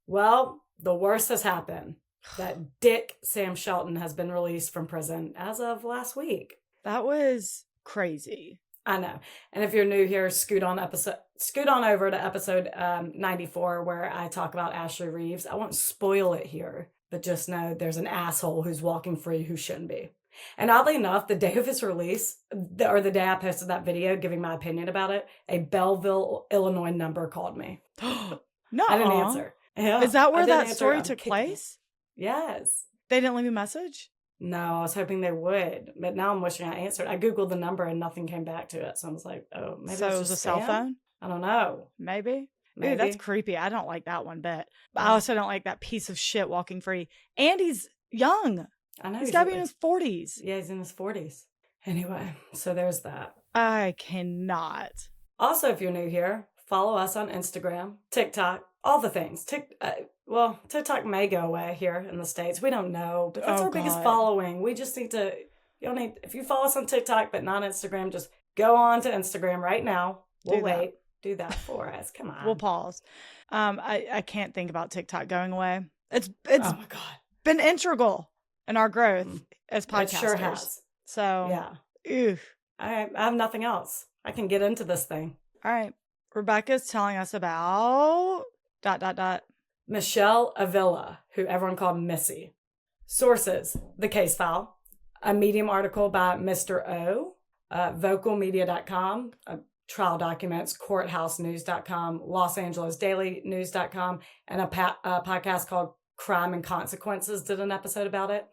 Well, the worst has happened. That dick Sam Shelton has been released from prison as of last week. That was crazy. I know. And if you're new here, scoot on over to episode 94 where I talk about Ashley Reeves. I won't spoil it here, but just know there's an asshole who's walking free who shouldn't be. And oddly enough, the day of his release, or the day I posted that video giving my opinion about it, a Belleville, Illinois number called me. No, I didn't answer. Yeah, is that where that answer. story took place? Yes. They didn't leave a message? No, I was hoping they would, but now I'm wishing I answered. I Googled the number and nothing came back to it. So I was like, oh, maybe so it was a cell phone? I don't know. Maybe. Ooh, that's creepy. I don't like that one bit. But I also don't like that piece of shit walking free. And he's young. I know. He's got to be in his 40s. Yeah, he's in his 40s. Anyway, so there's that. I cannot. Also, if you're new here, follow us on Instagram, TikTok, all the things. TikTok may go away here in the States. We don't know, but that's our biggest following. We just need to, if you follow us on TikTok but not Instagram, just go on to Instagram right now. We'll wait. Do that for us. Come on. We'll pause. I can't think about TikTok going away. It's oh my God, been integral in our growth as podcasters. It sure has. So yeah. Ew. I have nothing else. I can get into this thing. All right. Rebecca's telling us about ... Michele Avila, who everyone called Missy. Sources: The Case File, a Medium article by Mr. O, vocalmedia.com, trial documents, courthousenews.com, Los Angeles Daily News.com, and a podcast called Crime and Consequences did an episode about it.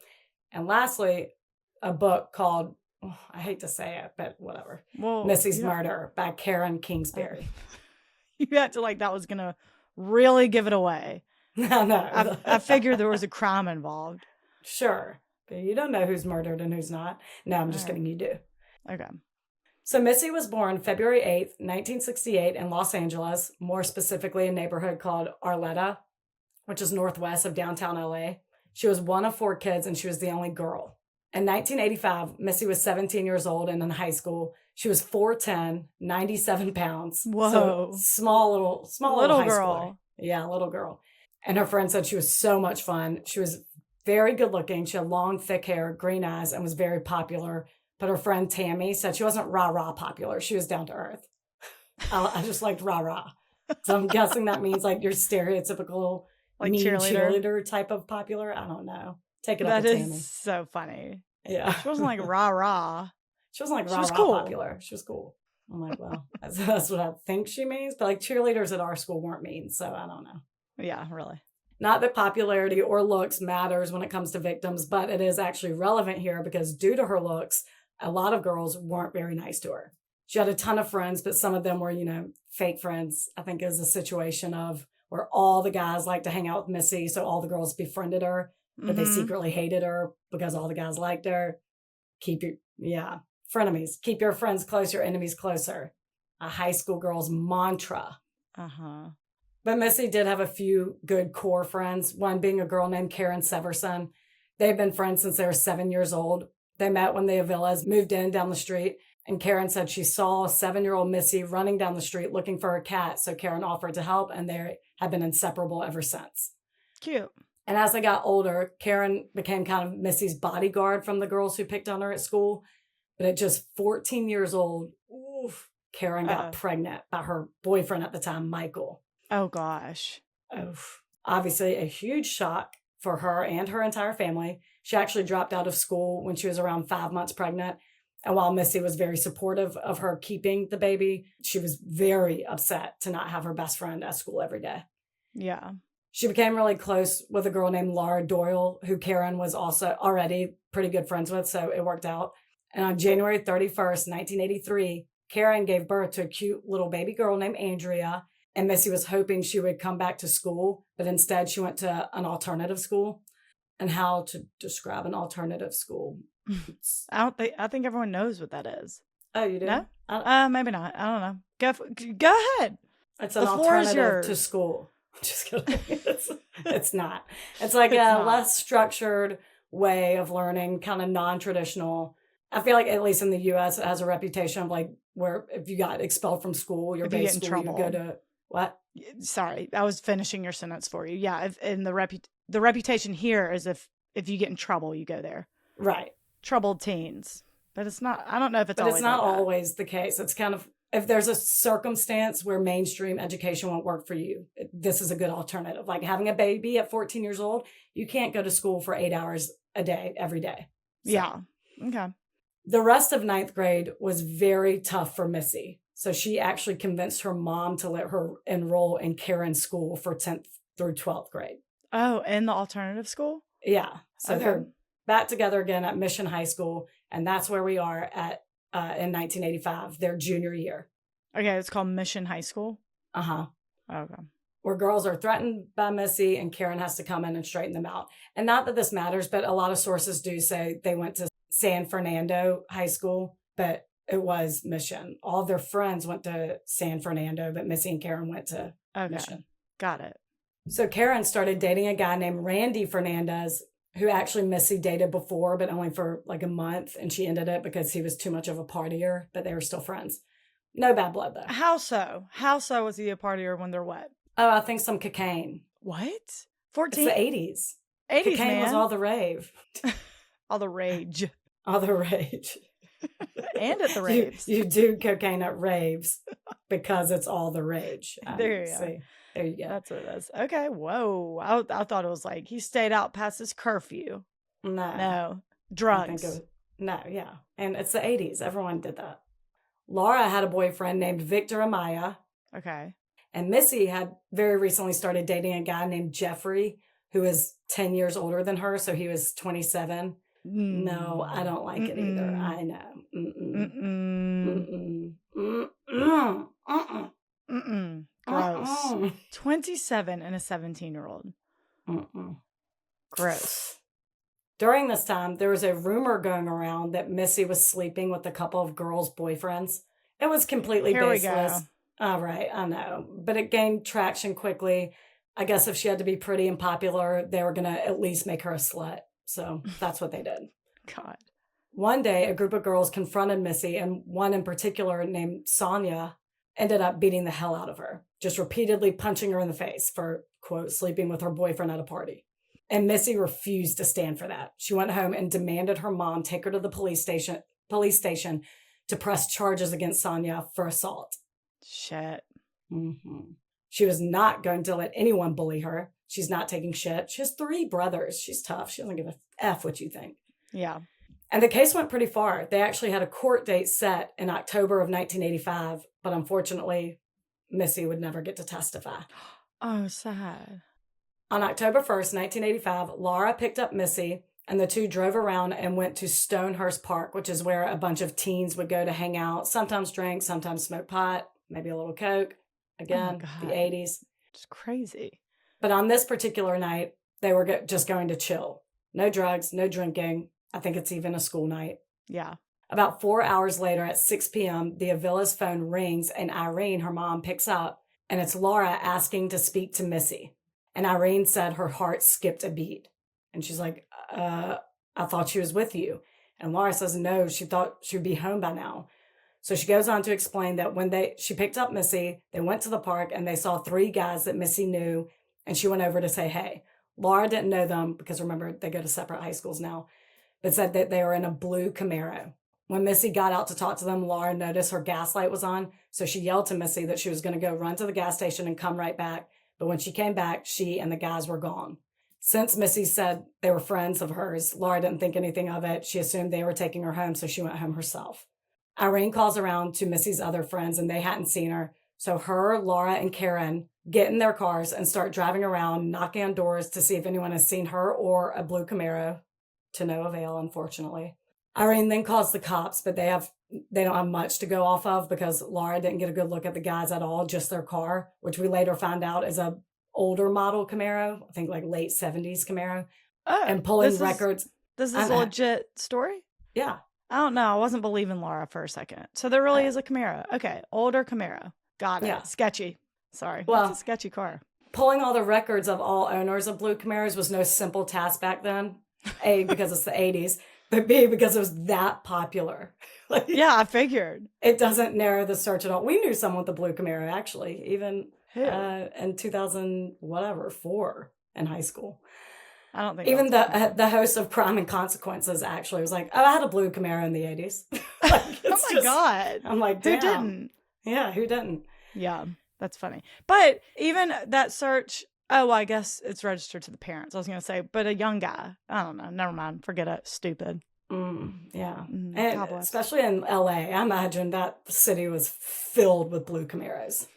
And lastly, a book called, I hate to say it, but whatever, Missy's Murder by Karen Kingsbury. You acted like that was going to really give it away. No. I figured there was a crime involved. Sure. But you don't know who's murdered and who's not. No, I'm just kidding. You do. Okay. So Missy was born February 8th, 1968 in Los Angeles, more specifically a neighborhood called Arleta, which is northwest of downtown LA. She was one of 4 kids and she was the only girl. In 1985, Missy was 17 years old and in high school. She was 4'10", 97 pounds. Whoa. So small little high girl. Schooler. Yeah, little girl. And her friend said she was so much fun. She was very good looking. She had long, thick hair, green eyes, and was very popular. But her friend Tammy said she wasn't rah-rah popular. She was down to earth. I just liked rah-rah. So I'm guessing that means like your stereotypical like mean cheerleader type of popular. I don't know. Take it up with Tammy. That is so funny. Yeah. She wasn't like rah-rah. She wasn't like rah-rah popular. She was cool. I'm like, well, that's what I think she means. But like cheerleaders at our school weren't mean. So I don't know. Yeah, really. Not that popularity or looks matters when it comes to victims, but it is actually relevant here because due to her looks, a lot of girls weren't very nice to her. She had a ton of friends, but some of them were, fake friends. I think it was a situation of where all the guys liked to hang out with Missy, so all the girls befriended her, but they secretly hated her because all the guys liked her. Frenemies. Keep your friends close, your enemies closer. A high school girl's mantra. Uh-huh. But Missy did have a few good core friends, one being a girl named Karen Severson. They've been friends since they were 7 years old. They met when the Avilas moved in down the street, and Karen said she saw 7-year-old Missy running down the street looking for her cat, so Karen offered to help, and they have been inseparable ever since. Cute. And as they got older, Karen became kind of Missy's bodyguard from the girls who picked on her at school. But at just 14 years old, Karen got pregnant by her boyfriend at the time, Michael. Oh, gosh. Obviously, a huge shock for her and her entire family. She actually dropped out of school when she was around 5 months pregnant. And while Missy was very supportive of her keeping the baby, she was very upset to not have her best friend at school every day. Yeah. She became really close with a girl named Laura Doyle, who Karen was also already pretty good friends with, so it worked out. And on January 31st, 1983, Karen gave birth to a cute little baby girl named Andrea. And Missy was hoping she would come back to school, but instead she went to an alternative school. And how to describe an alternative school? I think everyone knows what that is. Oh, you do? No? Maybe not. I don't know. Go ahead. It's an alternative to school. Just kidding. It's not. It's like a less structured way of learning, kind of non-traditional. I feel like at least in the U.S. it has a reputation of like where if you got expelled from school, your base school, you go to What? Sorry, I was finishing your sentence for you. Yeah, and the reputation here is if you get in trouble, you go there. Right. Troubled teens. But it's not, I don't know if it's But always it's not like that. always the case. It's kind of, if there's a circumstance where mainstream education won't work for you, this is a good alternative. Like having a baby at 14 years old, you can't go to school for 8 hours a day, every day. So, yeah. Okay. the rest of ninth grade was very tough for Missy. So she actually convinced her mom to let her enroll in Karen's school for 10th through 12th grade. Oh, in the alternative school? Yeah. So Okay. they're back together again at Mission High School. And that's where we are at in 1985, their junior year. Okay, it's called Mission High School? Uh-huh. Okay. Where girls are threatened by Missy and Karen has to come in and straighten them out. And not that this matters, but a lot of sources do say they went to San Fernando High School, but it was Mission. All of their friends went to San Fernando, but Missy and Karen went to Mission. Got it. So Karen started dating a guy named Randy Fernandez, who actually Missy dated before, but only for like a month. And she ended it because he was too much of a partier, but they were still friends. No bad blood, though. How so? How so was he a partier when they're what? Oh, I think some cocaine. What? It's 14? the 80s. 80s, Cocaine man. was all the rave. All the rage. All the rage. And at the raves. You do cocaine at raves because it's all the rage. There you go. See, there you go. That's what it is. Okay, whoa. I thought it was like he stayed out past his curfew. No. No. I Drugs. think no, yeah. And it's the 80s. Everyone did that. Laura had a boyfriend named Victor Amaya. Okay. And Missy had very recently started dating a guy named Jeffrey, who is 10 years older than her. So he was 27. No, I don't like it either. I know. Gross. 27 and a 17-year-old. Gross. During this time, there was a rumor going around that Missy was sleeping with a couple of girls' boyfriends. It was completely baseless. All right, I know. But it gained traction quickly. I guess if she had to be pretty and popular, they were going to at least make her a slut. So that's what they did. God. One day, a group of girls confronted Missy, and one in particular named Sonia ended up beating the hell out of her, just repeatedly punching her in the face for, quote, sleeping with her boyfriend at a party. And Missy refused to stand for that. She went home and demanded her mom take her to the police station to press charges against Sonia for assault. Shit. Mm-hmm. She was not going to let anyone bully her. She's not taking shit. She has 3 brothers. She's tough. She doesn't give a F what you think. Yeah. And the case went pretty far. They actually had a court date set in October of 1985, but unfortunately, Missy would never get to testify. Oh, sad. On October 1st, 1985, Laura picked up Missy, and the two drove around and went to Stonehurst Park, which is where a bunch of teens would go to hang out, sometimes drink, sometimes smoke pot, maybe a little coke. Again, the 80s. It's crazy. But on this particular night, they were just going to chill. No drugs, no drinking. I think it's even a school night. Yeah. About 4 hours later at 6 p.m., the Avila's phone rings and Irene, her mom, picks up, and it's Laura asking to speak to Missy. And Irene said her heart skipped a beat. And she's like, I thought she was with you. And Laura says, no, she thought she would be home by now. So she goes on to explain that when she picked up Missy, they went to the park and they saw 3 guys that Missy knew, and she went over to say, hey. Laura didn't know them because remember, they go to separate high schools now, but said that they were in a blue Camaro. When Missy got out to talk to them, Laura noticed her gas light was on. So she yelled to Missy that she was going to go run to the gas station and come right back. But when she came back, she and the guys were gone. Since Missy said they were friends of hers, Laura didn't think anything of it. She assumed they were taking her home, so she went home herself. Irene calls around to Missy's other friends, and they hadn't seen her. So her, Laura, and Karen get in their cars and start driving around, knocking on doors to see if anyone has seen her or a blue Camaro. To no avail, unfortunately. Irene then calls the cops, but they don't have much to go off of because Laura didn't get a good look at the guys at all, just their car, which we later found out is a older model Camaro, I think like late 70s Camaro. Oh, and pulling records. This is a legit story? Yeah. I don't know. I wasn't believing Laura for a second. So there really is a Camaro. Okay. Older Camaro. Got it. Yeah. Sketchy. Sorry. Well, it's a sketchy car. Pulling all the records of all owners of blue Camaros was no simple task back then. A, because it's the 80s, but B, because it was that popular. Yeah, I figured. It doesn't narrow the search at all. We knew someone with a blue Camaro, actually. Even Who? In 2004 in high school. I don't think even the host of Crime and Consequences actually was like, "Oh, I had a blue Camaro in the 80s." Like, oh my God. I'm like, damn. Who didn't? Yeah, who didn't? Yeah, that's funny. But even that search, oh, I guess it's registered to the parents. I was going to say, but a young guy, I don't know. Never mind. Forget it. Stupid. Yeah. And God especially in LA, I imagine that city was filled with blue Camaros.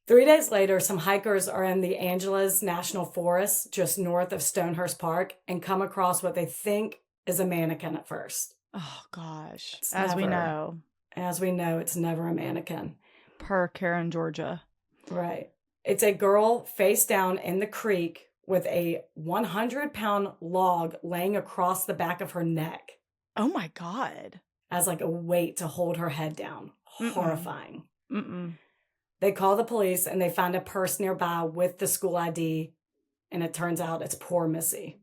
3 days later, some hikers are in the Angeles National Forest, just north of Stonehurst Park, and come across what they think is a mannequin at first. Oh, gosh. As we know, it's never a mannequin. Per Karen, Georgia. Right. It's a girl face down in the creek with a 100-pound log laying across the back of her neck. Oh, my God. As like a weight to hold her head down. Horrifying. Mm-mm. They call the police and they find a purse nearby with the school ID. And it turns out it's poor Missy.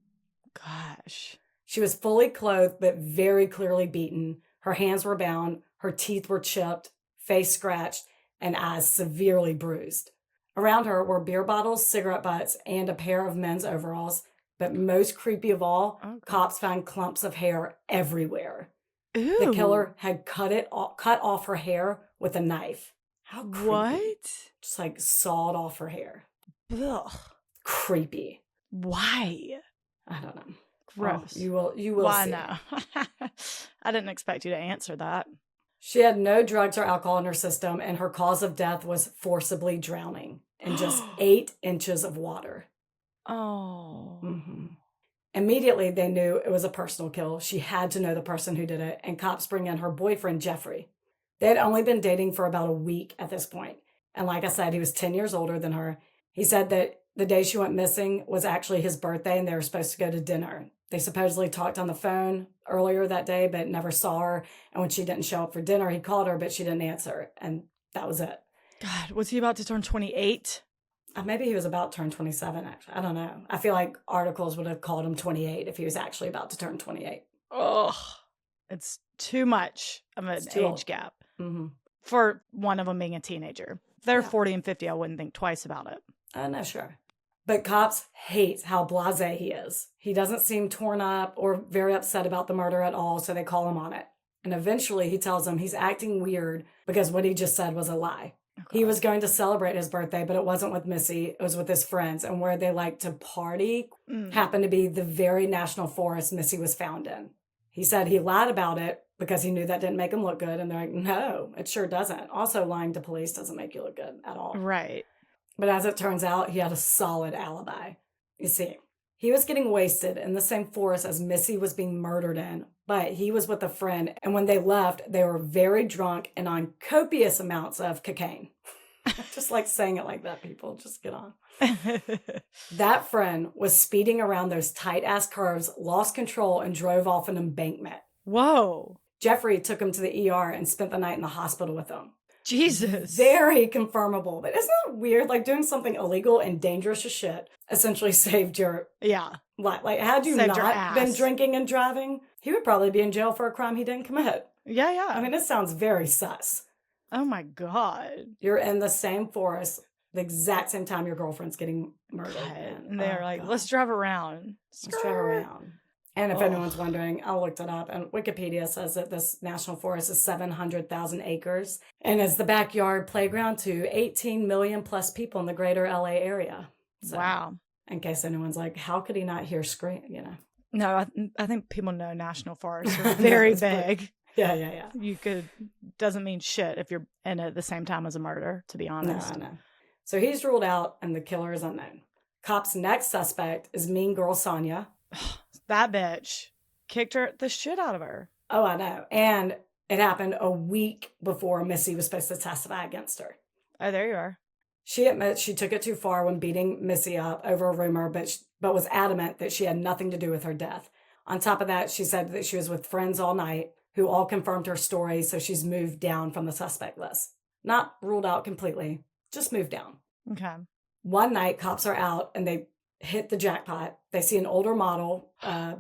Gosh. She was fully clothed, but very clearly beaten. Her hands were bound. Her teeth were chipped, face scratched, and eyes severely bruised. Around her were beer bottles, cigarette butts, and a pair of men's overalls. But most creepy of all, cops found clumps of hair everywhere. Ooh. The killer had cut off her hair with a knife. How creepy. What? Just like sawed off her hair. Ugh. Creepy. Why? I don't know. Gross. Oh, you will Why see. no? I didn't expect you to answer that. She had no drugs or alcohol in her system, and her cause of death was forcibly drowning in just 8 inches of water. Oh. Mm-hmm. Immediately, they knew it was a personal kill. She had to know the person who did it, and cops bring in her boyfriend, Jeffrey. They had only been dating for about a week at this point. And like I said, he was 10 years older than her. He said that the day she went missing was actually his birthday, and they were supposed to go to dinner. They supposedly talked on the phone earlier that day, but never saw her. And when she didn't show up for dinner, he called her, but she didn't answer. And that was it. God, was he about to turn 28? Maybe he was about to turn 27, actually. I don't know. I feel like articles would have called him 28 if he was actually about to turn 28. Ugh. It's too much of an age gap for one of them being a teenager. If they're 40 and 50, I wouldn't think twice about it. No, sure. But cops hate how blasé he is. He doesn't seem torn up or very upset about the murder at all, so they call him on it. And eventually he tells them he's acting weird because what he just said was a lie. Okay. He was going to celebrate his birthday, but it wasn't with Missy. It was with his friends. And where they like to party happened to be the very national forest Missy was found in. He said he lied about it because he knew that didn't make him look good. And they're like, no, it sure doesn't. Also, lying to police doesn't make you look good at all. Right. But as it turns out, he had a solid alibi. You see, he was getting wasted in the same forest as Missy was being murdered in, but he was with a friend. And when they left, they were very drunk and on copious amounts of cocaine. Just like saying it like that, people. Just get on. That friend was speeding around those tight-ass curves, lost control, and drove off an embankment. Whoa. Jeffrey took him to the ER and spent the night in the hospital with him. Jesus. Very confirmable. But isn't that weird? Like doing something illegal and dangerous as shit essentially saved your life. Like had you not been drinking and driving, he would probably be in jail for a crime he didn't commit. Yeah. I mean, it sounds very sus. Oh my God. You're in the same forest the exact same time your girlfriend's getting murdered. And they're like, let's drive around. Let's drive around. And if anyone's wondering, I looked it up, and Wikipedia says that this national forest is 700,000 acres and is the backyard playground to 18 million plus people in the greater LA area. So, wow. In case anyone's like, how could he not hear scream, No, I think people know national forests are very big. Yeah. Doesn't mean shit if you're in it at the same time as a murder, to be honest. No, I know. So he's ruled out, and the killer is unknown. Cops' next suspect is mean girl Sonia. That bitch kicked the shit out of her. Oh, I know. And it happened a week before Missy was supposed to testify against her. Oh, there you are. She admits she took it too far when beating Missy up over a rumor, but was adamant that she had nothing to do with her death. On top of that, she said that she was with friends all night who all confirmed her story, so she's moved down from the suspect list. Not ruled out completely, just moved down. Okay. One night, cops are out and they hit the jackpot. They see an older model,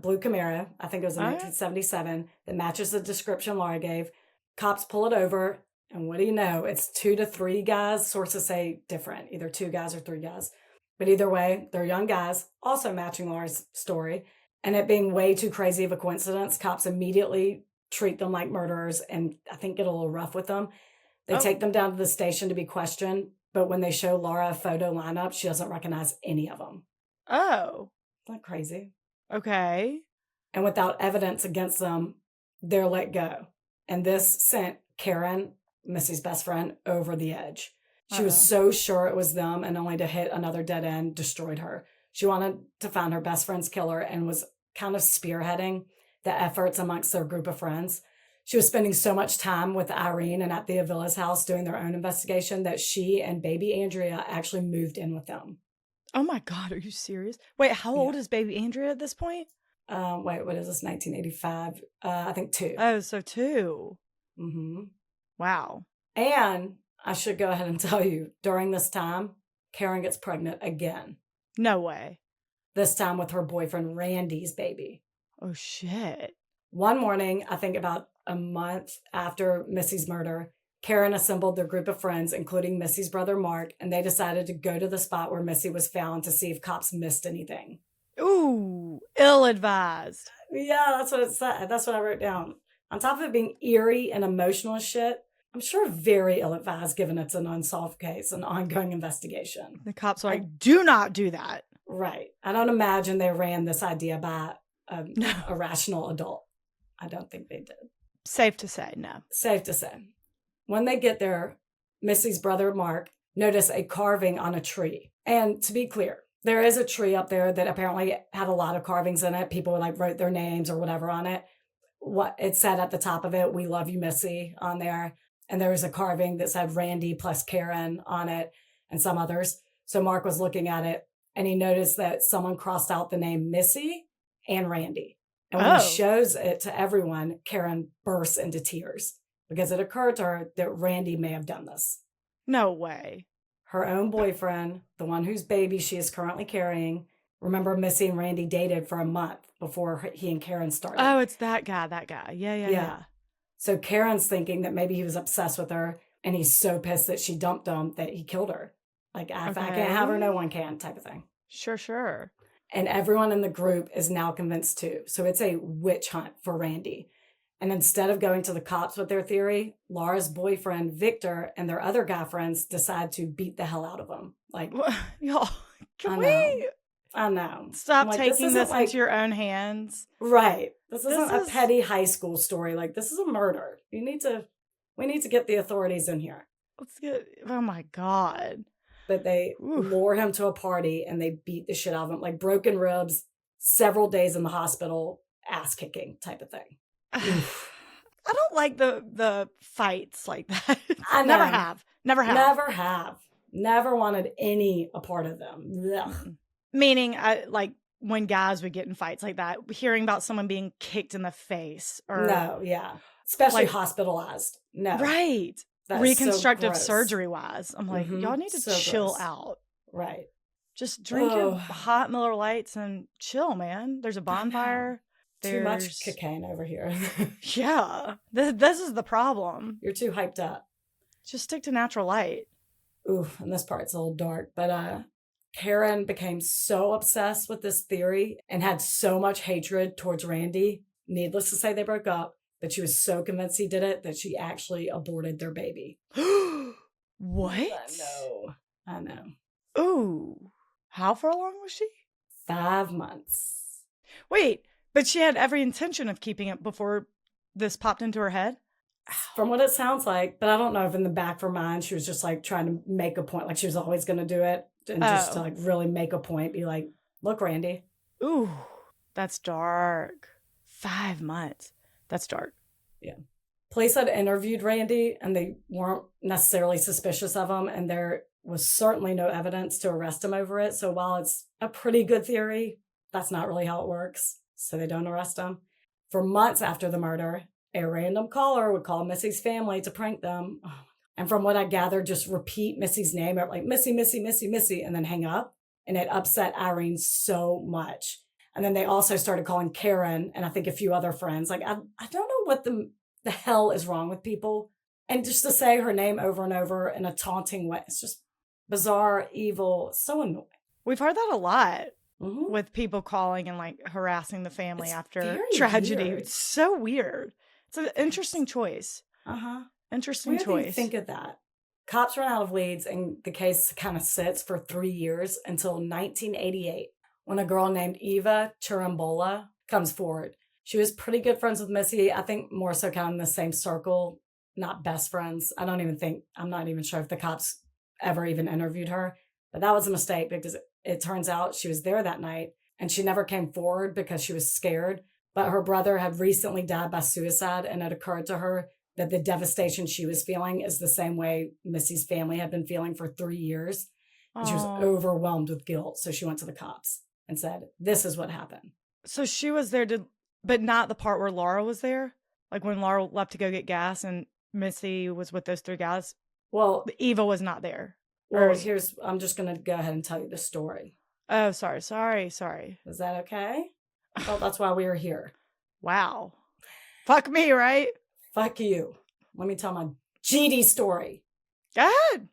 blue Camaro, I think it was a 1977, that matches the description Laura gave. Cops pull it over And what do you know? It's 2 to 3 guys. Sources say different, either 2 guys or 3 guys. But either way, they're young guys, also matching Laura's story. And it being way too crazy of a coincidence, cops immediately treat them like murderers and I think get a little rough with them. They take them down to the station to be questioned. But when they show Laura a photo lineup, she doesn't recognize any of them. Oh. Isn't that crazy? Okay. And without evidence against them, they're let go. And this sent Karen, Missy's best friend, over the edge. She was so sure it was them, and only to hit another dead end destroyed her. She wanted to find her best friend's killer and was kind of spearheading the efforts amongst their group of friends. She was spending so much time with Irene and at the Avila's house doing their own investigation that she and baby Andrea actually moved in with them. Oh my God, are you serious? Wait, how old is baby Andrea at this point? Wait, what is this, 1985? I think 2. Oh, so 2. Mm-hmm. Wow. And I should go ahead and tell you, during this time, Karen gets pregnant again. No way. This time with her boyfriend Randy's baby. Oh, shit. One morning, I think about a month after Missy's murder, Karen assembled their group of friends, including Missy's brother Mark, and they decided to go to the spot where Missy was found to see if cops missed anything. Ooh, ill-advised. Yeah, that's what it said. That's what I wrote down. On top of it being eerie and emotional as shit, I'm sure very ill-advised given it's an unsolved case, an ongoing investigation. The cops are like, do not do that. Right. I don't imagine they ran this idea by a rational adult. I don't think they did. Safe to say, no. Safe to say. When they get there, Missy's brother Mark noticed a carving on a tree. And to be clear, there is a tree up there that apparently had a lot of carvings in it. People like wrote their names or whatever on it. What it said at the top of it, "We love you, Missy," on there. And there was a carving that said Randy plus Karen on it and some others. So Mark was looking at it and he noticed that someone crossed out the name Missy and Randy. And when he shows it to everyone, Karen bursts into tears because it occurred to her that Randy may have done this. No way. Her own boyfriend, the one whose baby she is currently carrying. Remember, Missy and Randy dated for a month before he and Karen started. Oh, it's that guy. Yeah. So Karen's thinking that maybe he was obsessed with her and he's so pissed that she dumped him that he killed her. Like, if I can't have her, no one can type of thing. Sure. And everyone in the group is now convinced too. So it's a witch hunt for Randy. And instead of going to the cops with their theory, Laura's boyfriend, Victor, and their other guy friends decide to beat the hell out of him. Like, y'all, I know. Stop taking this into your own hands. Right. This isn't a petty high school story. Like, this is a murder. We need to get the authorities in here. Oh my God. But they lure him to a party and they beat the shit out of him. Like broken ribs, several days in the hospital, ass kicking type of thing. I don't like the fights like that. I Never have. Never wanted any a part of them. Ugh. Meaning, like when guys would get in fights like that, hearing about someone being kicked in the face or no, yeah, especially like, hospitalized. No, right. That's reconstructive so surgery wise. I'm like, y'all need to chill out. Right. Just drink your hot Miller Lights and chill, man. There's a bonfire. Too much cocaine over here. Yeah. This is the problem. You're too hyped up. Just stick to natural light. Ooh, and this part's a little dark, but Karen became so obsessed with this theory and had so much hatred towards Randy. Needless to say, they broke up. But she was so convinced he did it that she actually aborted their baby. What? I know. Ooh. How far along was she? 5 months. Wait, but she had every intention of keeping it before this popped into her head? From what it sounds like. But I don't know if in the back of her mind she was just like trying to make a point. Like she was always going to do it. And just to like really make a point. Be like, look, Randy. Ooh, that's dark. 5 months. That's dark. Yeah. Police had interviewed Randy and they weren't necessarily suspicious of him. And there was certainly no evidence to arrest him over it. So while it's a pretty good theory, that's not really how it works. So they don't arrest him. For months after the murder, a random caller would call Missy's family to prank them. And from what I gathered, just repeat Missy's name, like Missy, Missy, Missy, Missy, and then hang up. And it upset Irene so much. And then they also started calling Karen and I think a few other friends. Like, I don't know what the hell is wrong with people, And just to say her name over and over in a taunting way, it's just bizarre, evil, so annoying. We've heard that a lot Mm-hmm. with people calling and like harassing the family It's after very tragedy. weird. It's so weird. It's an interesting choice. Interesting What do you choice. think of that? Cops run out of leads and the case kind of sits for 3 years until 1988 when a girl named Eva Chirambola comes forward. She was pretty good friends with Missy. I think more so kind of in the same circle, not best friends. I'm not even sure if the cops ever even interviewed her, but that was a mistake because it turns out she was there that night and she never came forward because she was scared. But her brother had recently died by suicide and it occurred to her that the devastation she was feeling is the same way Missy's family had been feeling for 3 years. And she was overwhelmed with guilt. So she went to the cops and said, this is what happened. So she was there but not the part where Laura was there? Like when Laura left to go get gas and Missy was with those 3 guys? Well, Eva was not there. Well, I'm just going to go ahead and tell you the story. Oh, sorry. Is that okay? Well, that's why we are here. Wow. Fuck me, right? Fuck you. Let me tell my GD story. Go ahead.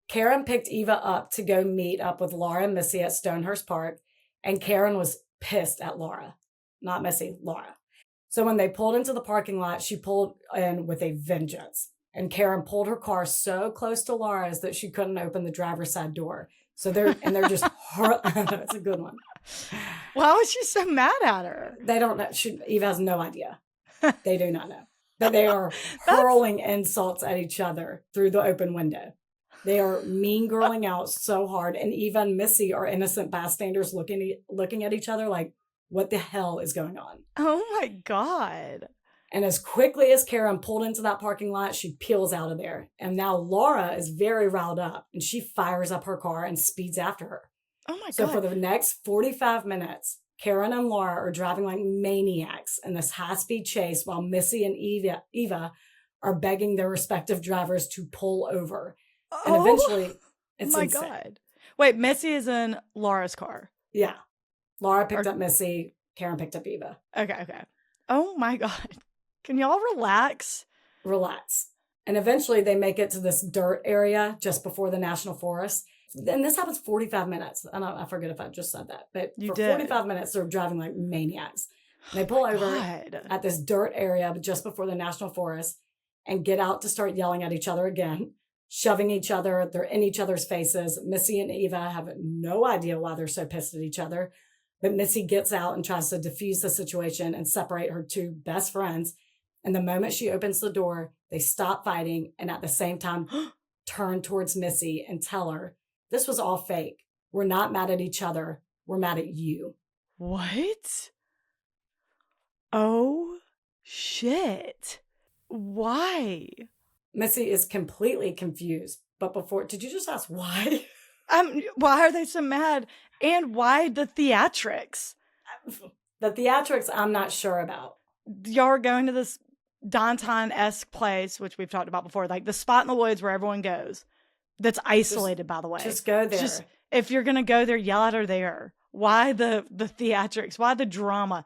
Karen picked Eva up to go meet up with Laura and Missy at Stonehurst Park, and Karen was pissed at Laura. Not Missy, Laura. So when they pulled into the parking lot, she pulled in with a vengeance. And Karen pulled her car so close to Laura's that she couldn't open the driver's side door. So they're just it's a good one. Why was she so mad at her? They don't know. Eva has no idea. They do not know. But they are hurling insults at each other through the open window. They are mean girling out so hard. And Eva and Missy are innocent bystanders looking at each other like, what the hell is going on? Oh my God. And as quickly as Karen pulled into that parking lot, she peels out of there. And now Laura is very riled up and she fires up her car and speeds after her. Oh my God. So for the next 45 minutes, Karen and Laura are driving like maniacs in this high-speed chase while Missy and Eva are begging their respective drivers to pull over. And eventually, it's insane. God. Wait, Missy is in Laura's car. Yeah. Laura picked up Missy. Karen picked up Eva. Okay. Oh my God. Can y'all relax? Relax. And eventually they make it to this dirt area just before the National Forest. And this happens 45 minutes. I forget if I just said that. But you for did. 45 minutes, they're driving like maniacs. And they pull over at this dirt area just before the National Forest and get out to start yelling at each other again, shoving each other. They're in each other's faces. Missy and Eva have no idea why they're so pissed at each other. But Missy gets out and tries to defuse the situation and separate her 2 best friends. And the moment she opens the door, they stop fighting and at the same time turn towards Missy and tell her, this was all fake. We're not mad at each other. We're mad at you. What? Oh, shit. Why? Missy is completely confused. But did you just ask why? Why are they so mad? And why the theatrics? The theatrics, I'm not sure about. Y'all are going to this Downtown-esque place, which we've talked about before, like the spot in the woods where everyone goes. That's isolated, by the way. Just go there. If you're going to go there, yell at her there. Why the theatrics? Why the drama?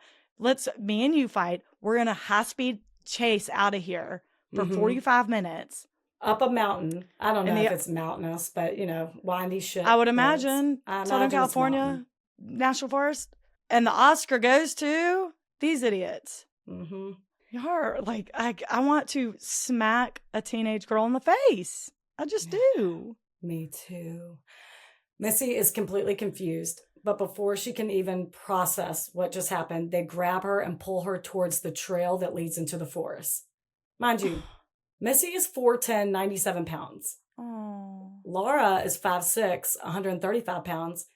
Me and you fight. We're in a high-speed chase out of here for 45 minutes. Up a mountain. I don't know if it's mountainous, but, windy shit. I would imagine. Southern California, National Forest. And the Oscar goes to these idiots. Mm-hmm. You're like, I want to smack a teenage girl in the face. I just do. Me too. Missy is completely confused, but before she can even process what just happened, they grab her and pull her towards the trail that leads into the forest. Mind you, Missy is 4'10", 97 pounds. Oh. Laura is 5'6", 135 pounds,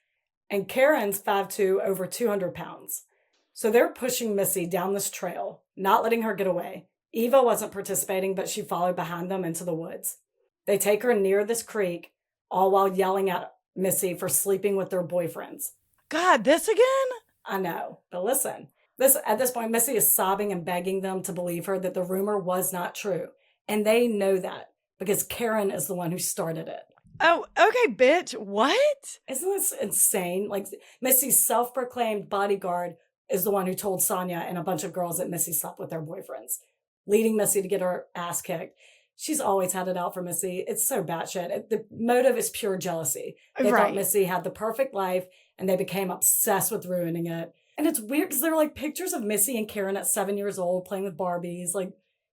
and Karen's 5'2", over 200 pounds. So they're pushing Missy down this trail, not letting her get away. Eva wasn't participating, but she followed behind them into the woods. They take her near this creek, all while yelling at Missy for sleeping with their boyfriends. God, this again? I know, but listen. At this point, Missy is sobbing and begging them to believe her that the rumor was not true. And they know that because Karen is the one who started it. Oh, okay, bitch. What? Isn't this insane? Like, Missy's self-proclaimed bodyguard is the one who told Sonia and a bunch of girls that Missy slept with their boyfriends, leading Missy to get her ass kicked. she's always had it out for Missy. It's so batshit. The motive is pure jealousy. They thought Missy had the perfect life, and they became obsessed with ruining it. And it's weird because there are like pictures of Missy and Karen at 7 years old playing with Barbies. Like,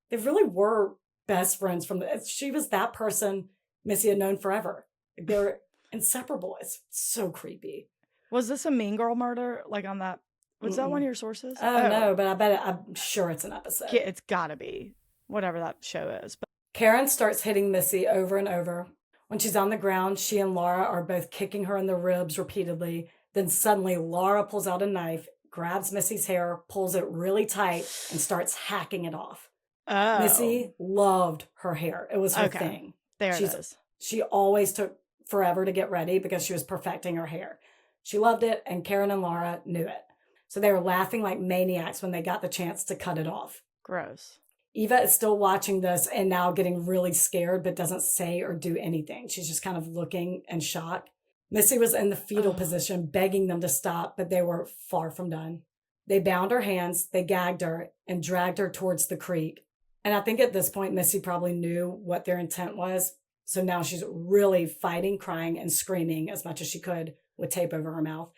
they really were best friends she was that person Missy had known forever. They're inseparable. It's so creepy. Was this a Mean Girl murder? Like on that? Was that one of your sources? Oh, no, but I'm sure it's an episode. Yeah, it's gotta be. Whatever that show is. But Karen starts hitting Missy over and over. When she's on the ground, she and Laura are both kicking her in the ribs repeatedly. Then suddenly Laura pulls out a knife, grabs Missy's hair, pulls it really tight, and starts hacking it off. Oh. Missy loved her hair. It was her thing. There it is. She always took forever to get ready because she was perfecting her hair. She loved it, and Karen and Laura knew it. So they were laughing like maniacs when they got the chance to cut it off. Gross. Eva is still watching this and now getting really scared, but doesn't say or do anything. She's just kind of looking in shock. Missy was in the fetal position, begging them to stop, but they were far from done. They bound her hands, they gagged her, and dragged her towards the creek. And I think at this point, Missy probably knew what their intent was. So now she's really fighting, crying, and screaming as much as she could with tape over her mouth.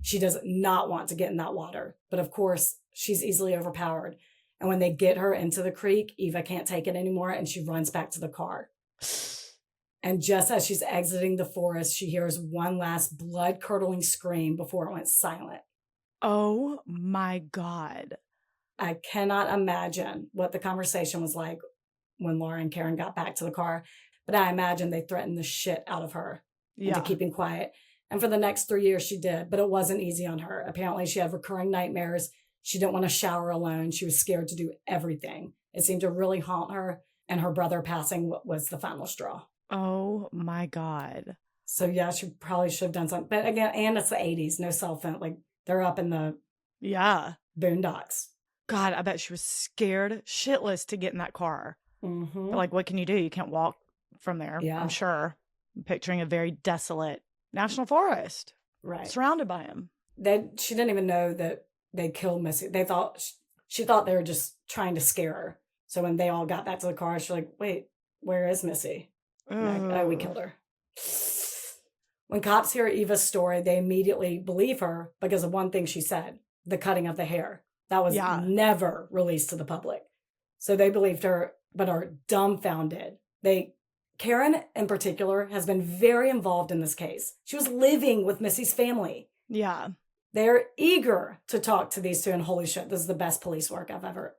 She does not want to get in that water. But of course, she's easily overpowered. And when they get her into the creek, Eva can't take it anymore, and she runs back to the car. And just as she's exiting the forest, she hears one last blood-curdling scream before it went silent. Oh, my God. I cannot imagine what the conversation was like when Laura and Karen got back to the car, but I imagine they threatened the shit out of her into keeping quiet. And for the next 3 years, she did, but it wasn't easy on her. Apparently, she had recurring nightmares. She didn't want to shower alone. She was scared to do everything. It seemed to really haunt her, and her brother passing was the final straw. Oh, my God. So, yeah, she probably should have done something. But again, and it's the 80s, no cell phone. Like, they're up in the boondocks. God, I bet she was scared shitless to get in that car. Mm-hmm. But, like, what can you do? You can't walk from there, I'm sure. I'm picturing a very desolate national forest. Right. Surrounded by him. She didn't even know that they killed Missy. She thought they were just trying to scare her. So when they all got back to the car, she's like, wait, where is Missy? Like, oh, we killed her. When cops hear Eva's story, they immediately believe her because of one thing she said, the cutting of the hair. That was never released to the public. So they believed her, but are dumbfounded. Karen, in particular, has been very involved in this case. She was living with Missy's family. Yeah. They're eager to talk to these two, and holy shit, this is the best police work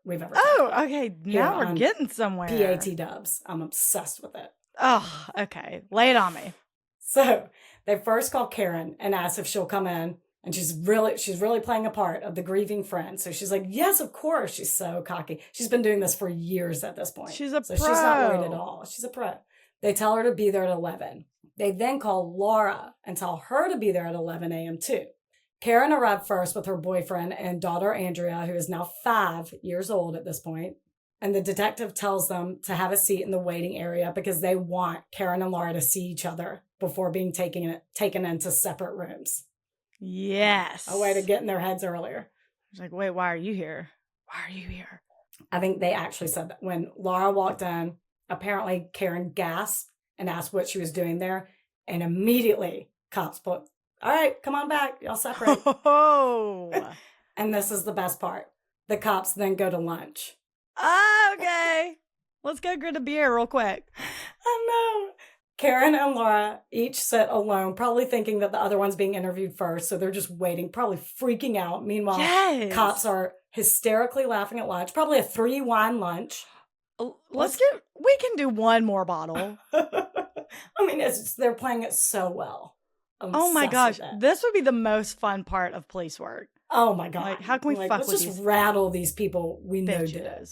we've ever done. Oh, okay. Now we're getting somewhere. PAT dubs. I'm obsessed with it. Oh, okay. Lay it on me. So they first call Karen and ask if she'll come in, and she's really playing a part of the grieving friend. So she's like, yes, of course. She's so cocky. She's been doing this for years at this point. She's a pro. She's not worried at all. She's a pro. They tell her to be there at 11. They then call Laura and tell her to be there at 11 a.m. too. Karen arrived first with her boyfriend and daughter, Andrea, who is now 5 years old at this point. And the detective tells them to have a seat in the waiting area because they want Karen and Laura to see each other before being taken into separate rooms. Yes. A way to get in their heads earlier. She's like, wait, why are you here? Why are you here? I think they actually said that when Laura walked in, apparently Karen gasped and asked what she was doing there. And immediately cops put, all right, come on back. Y'all separate. Oh. And this is the best part. The cops then go to lunch. Okay. Let's go get a beer real quick. I know. Karen and Laura each sit alone, probably thinking that the other one's being interviewed first. So they're just waiting, probably freaking out. Meanwhile, cops are hysterically laughing at lunch, probably a 3-wine lunch. We can do one more bottle. I mean, they're playing it so well. Oh my gosh. This would be the most fun part of police work. Oh my God. Like, how can we fuck with let's these? just rattle these people we know did it.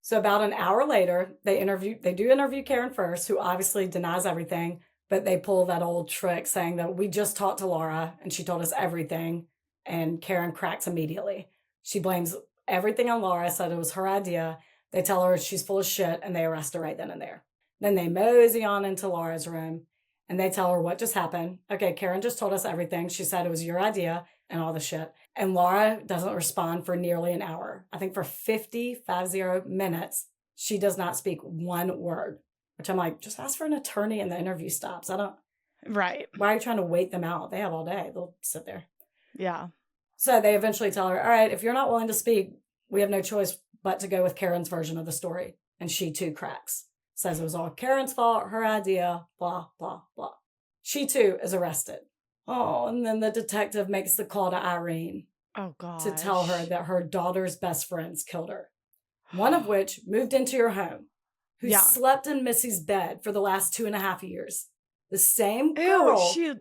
So about an hour later, they do interview Karen first, who obviously denies everything, but they pull that old trick saying that we just talked to Laura and she told us everything. And Karen cracks immediately. She blames everything on Laura, said it was her idea. They tell her she's full of shit and they arrest her right then and there. Then they mosey on into Laura's room and they tell her what just happened. Okay, Karen just told us everything. She said it was your idea and all the shit. And Laura doesn't respond for nearly an hour. I think for 50 minutes, she does not speak one word. which I'm like, just ask for an attorney and the interview stops. Right. Why are you trying to wait them out? They have all day. They'll sit there. Yeah. So they eventually tell her, all right, if you're not willing to speak, we have no choice but to go with Karen's version of the story. And she too cracks. Says it was all Karen's fault, her idea, blah, blah, blah. She too is arrested. Oh, and then the detective makes the call to Irene. Oh, God. To tell her that her daughter's best friends killed her. One of which moved into your home, who slept in Missy's bed for the last 2.5 years. The same girl. Ew,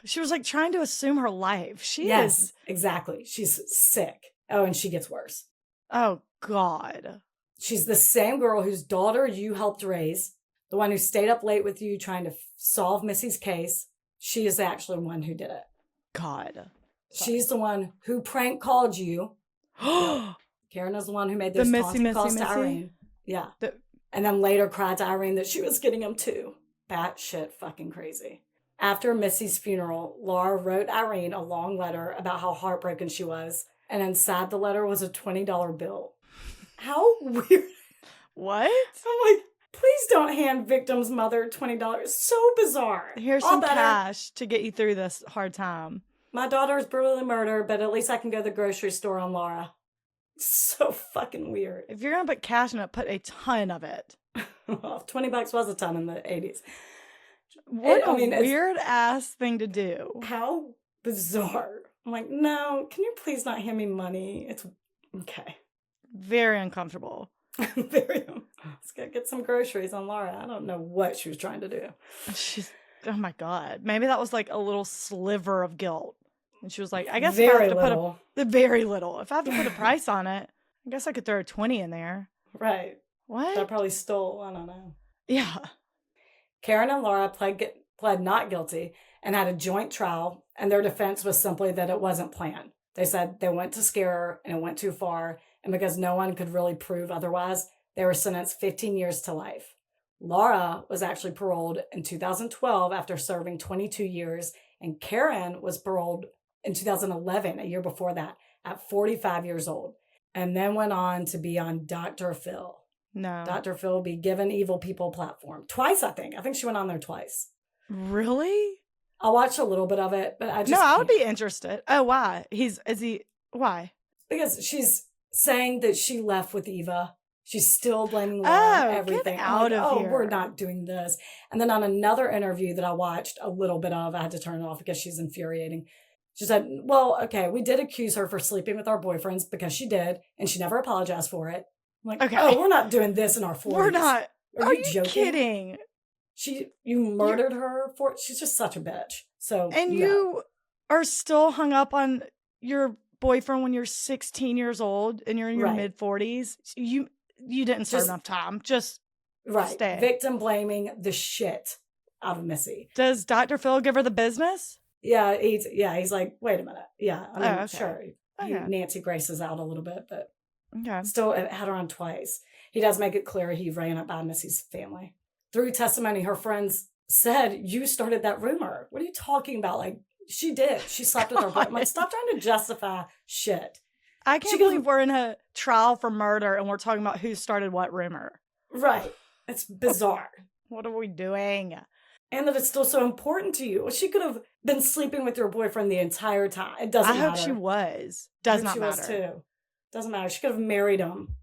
she was like trying to assume her life. Yes, exactly. She's sick. Oh, and she gets worse. Oh, God. She's the same girl whose daughter you helped raise, the one who stayed up late with you trying to solve Missy's case. She is actually the one who did it. God. She's the one who prank called you. Karen is the one who made those taunting calls to Irene. Yeah. And then later cried to Irene that she was getting him too. Batshit fucking crazy. After Missy's funeral, Laura wrote Irene a long letter about how heartbroken she was. And inside the letter was a $20 bill. How weird. What? I'm like, please don't hand victim's mother $20. So bizarre. Here's some cash to get you through this hard time. My daughter is brutally murdered, but at least I can go to the grocery store on Laura. So fucking weird. If you're going to put cash in it, put a ton of it. Well, $20 was a ton in the 80s. What a weird ass thing to do. How bizarre. I'm like, no, can you please not hand me money? It's okay. Very uncomfortable. Let's go get some groceries on Laura. I don't know what she was trying to do. Oh my God. Maybe that was like a little sliver of guilt. And she was like, I guess very if I have to little. Very little. If I have to put a price on it, I guess I could throw a 20 in there. Right. What? I probably stole. I don't know. Yeah. Karen and Laura pled not guilty and had a joint trial, and their defense was simply that it wasn't planned. They said they went to scare her and it went too far, and because no one could really prove otherwise, they were sentenced 15 years to life. Laura was actually paroled in 2012 after serving 22 years, and Karen was paroled in 2011, a year before that, at 45 years old, and then went on to be on Dr. Phil. No. Dr. Phil will be given evil people platform. Twice, I think. I think she went on there twice. Really? I watched a little bit of it, but I just I would be interested. Oh, why? Why? Because she's saying that she left with Eva. She's still blaming Laura everything. Get out of here. We're not doing this. And then on another interview that I watched a little bit of, I had to turn it off because she's infuriating. She said, well, okay, we did accuse her for sleeping with our boyfriends because she did, and she never apologized for it. I'm like, okay. We're not doing this in our 40s. We're not. Are you joking? Kidding? You murdered her for it. She's just such a bitch. So, and you are still hung up on your boyfriend when you're 16 years old and you're in your mid 40s. You didn't serve enough time. Just stay. Victim blaming the shit out of Missy. Does Dr. Phil give her the business? Yeah, he's like, wait a minute. Yeah, I mean, sure. Okay. Nancy Grace's out a little bit, but okay. Still had her on twice. He does make it clear he ran up by Missy's family. Through testimony, her friends said, you started that rumor. What are you talking about? Like, she did. She slept with her boyfriend. Like, stop trying to justify shit. I can't believe we're in a trial for murder and we're talking about who started what rumor. Right. It's bizarre. What are we doing? And that it's still so important to you. She could have been sleeping with your boyfriend the entire time. It doesn't matter. I hope she was. Does not matter. She was too. Doesn't matter. She could have married him.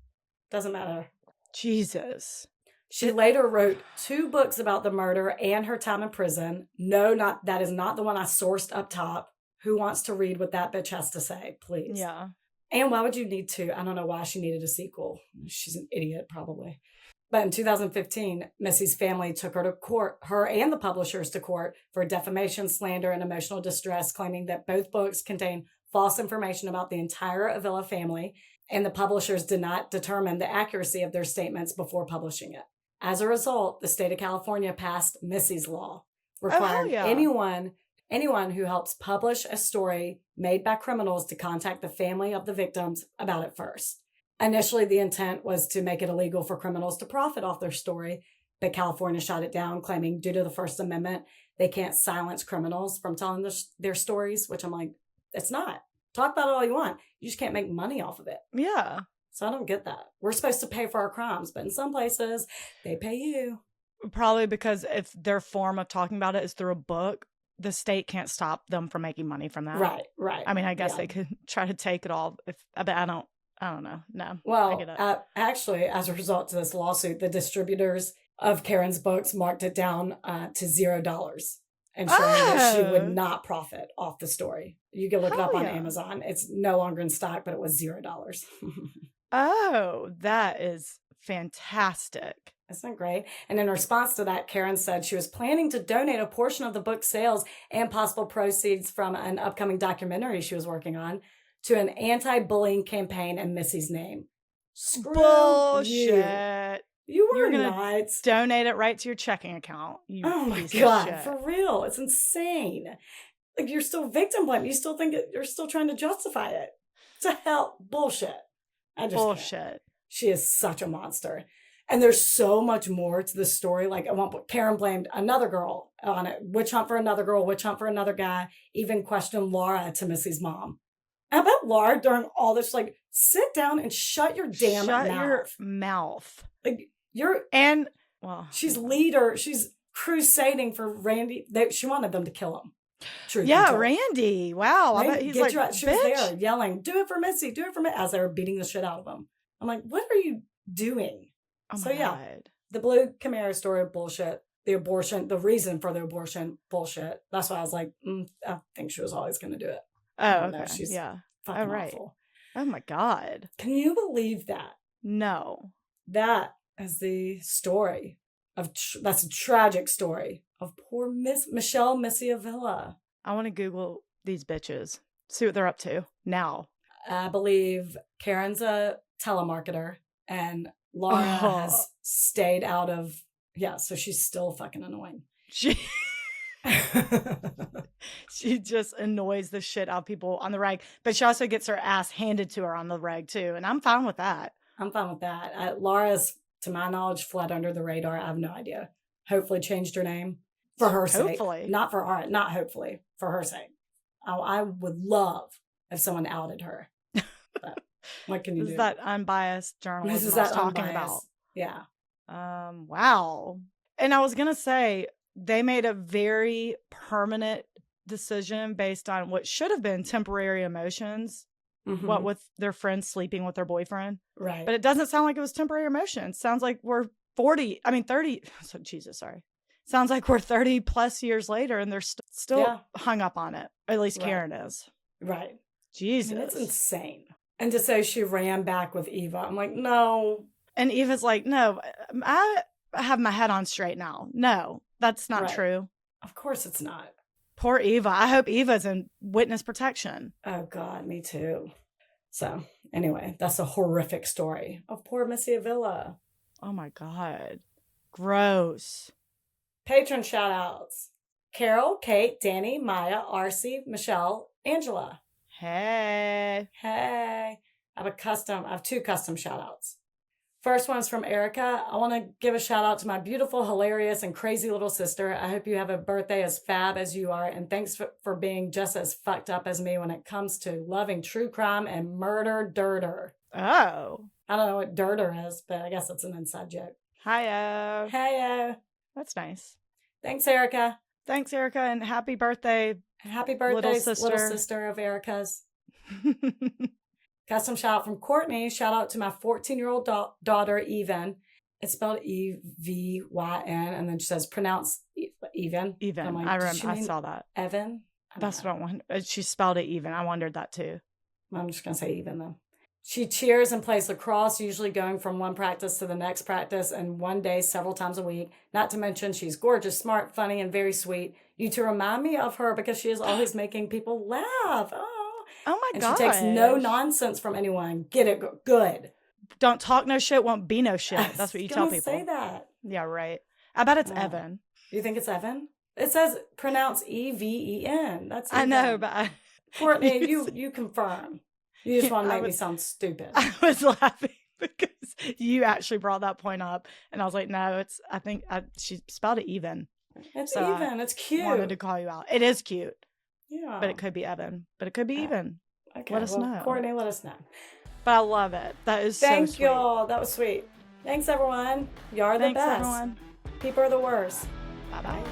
Doesn't matter. Jesus. She later wrote 2 books about the murder and her time in prison. No, that is not the one I sourced up top. Who wants to read what that bitch has to say, please? Yeah. And why would you need to? I don't know why she needed a sequel. She's an idiot, probably. But in 2015, Missy's family took her to court, her and the publishers to court for defamation, slander, and emotional distress, claiming that both books contain false information about the entire Avila family, and the publishers did not determine the accuracy of their statements before publishing it. As a result, the state of California passed Missy's Law, requiring anyone who helps publish a story made by criminals to contact the family of the victims about it first. Initially, the intent was to make it illegal for criminals to profit off their story, but California shot it down, claiming due to the First Amendment, they can't silence criminals from telling their stories, which I'm like, it's not. Talk about it all you want. You just can't make money off of it. Yeah. So I don't get that. We're supposed to pay for our crimes, but in some places, they pay you. Probably because if their form of talking about it is through a book, the state can't stop them from making money from that. Right. I mean, I guess they could try to take it all. But I don't know. No. I Well, get it. actually, as a result to this lawsuit, the distributors of Karen's books marked it down to $0, ensuring that she would not profit off the story. You can look it up on Amazon. It's no longer in stock, but it was $0. Oh, that is fantastic. Isn't that great? And in response to that, Karen said she was planning to donate a portion of the book sales and possible proceeds from an upcoming documentary she was working on to an anti-bullying campaign in Missy's name. Screw Bullshit. You were gonna nuts. Donate it right to your checking account. Oh my God, for real. It's insane. Like, you're still victim blaming. You still think you're still trying to justify it. It's a hell bullshit. Bullshit. Can't. She is such a monster. And there's so much more to this story. Like, Karen blamed another girl on it. Witch hunt for another girl, witch hunt for another guy, even questioned Laura to Missy's mom. And I bet Laura, during all this, like, sit down and shut your damn mouth. Shut your mouth. Like, she's leader. She's crusading for Randy. She wanted them to kill him. Truth yeah, Randy. Wow. I bet he's like, she was there yelling, do it for Missy, do it for me, as they were beating the shit out of him. I'm like, what are you doing? Oh so my yeah, God. The blue Camaro story, bullshit. The abortion, the reason for the abortion, bullshit. That's why I was like, I think she was always going to do it. Oh, okay. She's fucking awful. Oh my God. Can you believe that? No. That is the story of, that's a tragic story of poor Michele Missy Avila. I want to Google these bitches. See what they're up to now. I believe Karen's a telemarketer and Laura has stayed out of, so she's still fucking annoying. She just annoys the shit out of people on the reg, but she also gets her ass handed to her on the reg too, and I'm fine with that. Laura's, to my knowledge, fled under the radar. I have no idea. Hopefully changed her name for her sake. Not for art, not hopefully, for her sake. I would love if someone outed her. But what can you do? This is that unbiased journalism This is I was that talking unbiased. about. Yeah. Wow. And I was going to say, they made a very permanent decision based on what should have been temporary emotions. Mm-hmm. What with their friend sleeping with their boyfriend. Right. But it doesn't sound like it was temporary emotions. Sounds like we're 30. So Jesus, sorry. Sounds like we're 30 plus years later and they're still hung up on it. Or at least Karen is. Right. Jesus. I mean, it's insane. And to say she ran back with Eva, I'm like, no. And Eva's like, no, I have my head on straight now. No, that's not true. Of course it's not. Poor Eva. I hope Eva's in witness protection. Oh, God, me too. So, anyway, that's a horrific story of poor Missy Avila. Oh, my God. Gross. Patron shout-outs. Carol, Kate, Danny, Maya, RC, Michelle, Angela. Hey. I have 2 custom shout-outs. First one is from Erica. I want to give a shout out to my beautiful, hilarious, and crazy little sister. I hope you have a birthday as fab as you are. And thanks for being just as fucked up as me when it comes to loving true crime and murder dirter. Oh. I don't know what dirter is, but I guess it's an inside joke. Hi-yo. Hey-yo. That's nice. Thanks, Erica. Thanks, Erica. And happy birthday. Happy birthday, little sister of Erica's. Custom shout out from Courtney. Shout out to my 14-year-old daughter, Even. It's spelled E-V-Y-N, and then she says, pronounce Even. Even. Like, I saw that. Evan? That's what I wanted. She spelled it Even. I wondered that too. I'm just going to say Even, though. She cheers and plays lacrosse, usually going from one practice to the next practice, and one day several times a week. Not to mention, she's gorgeous, smart, funny, and very sweet. You two remind me of her because she is always making people laugh. Oh my God. And she takes no nonsense from anyone. Get it good. Don't talk no shit, won't be no shit. That's what you tell people. Say that. Yeah, right. I bet it's Evan. You think it's Evan? It says pronounce E-V-E-N. That's Evan. I know, but Courtney, you confirm. You just want to make me sound stupid. I was laughing because you actually brought that point up, and I was like, no, I think she spelled it Even. It's Even. It's cute. I wanted to call you out. It is cute. Yeah. But it could be Evan. But it could be Even. Okay. Let us know. Courtney, let us know. But I love it. That is so sweet. Thank y'all. That was sweet. Thanks, everyone. You're the best. Thanks, everyone. People are the worst. Bye-bye.